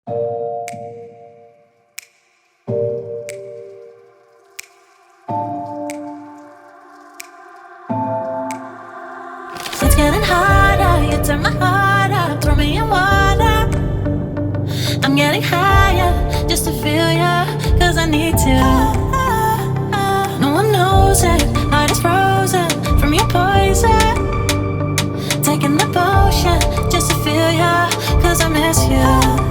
It's getting harder, you turn my heart up, throw me in water. I'm getting higher just to feel ya, cause I need to. No one knows it, heart is frozen from your poison. Taking the potion just to feel ya, cause I miss you.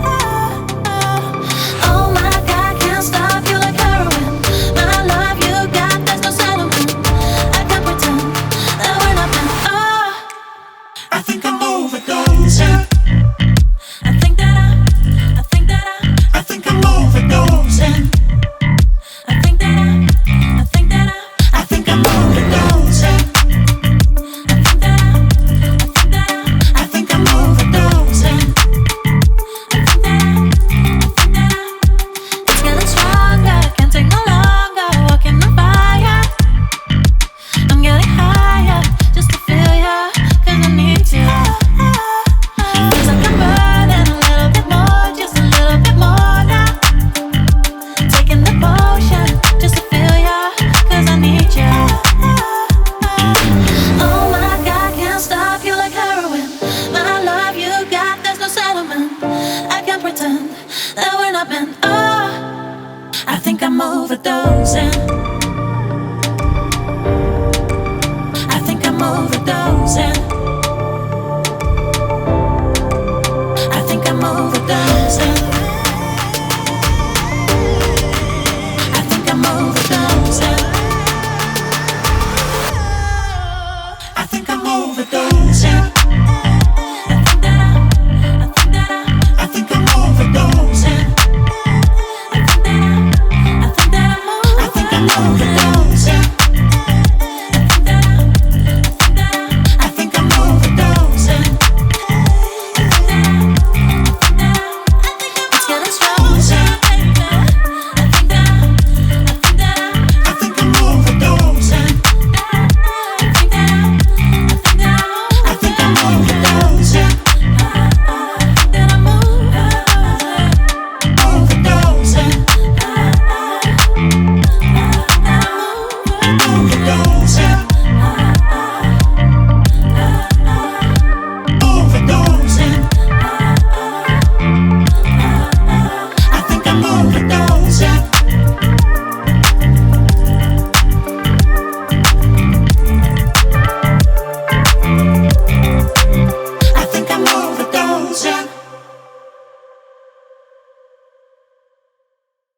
Oh my God, can't stop you like heroin. My love you got, there's no settlement. I can't pretend that we're not meant. Oh, I think I'm overdosing. I think that I think I'm overdosing. I think that I think I'm overdosing. I think I'm overdosing. it's getting stronger, can't take no longer, walking on fire. I'm getting higher just to feel ya, cause I need to. Feels like I'm burning a little bit more, just a little bit more now. Taking the potion just to feel ya, cause I need ya. Oh my God, can't stop you like heroin. My love you got, there's no settlement. I can't pretend that we're not meant. Oh, I think I'm overdosing. I think I'm overdosing.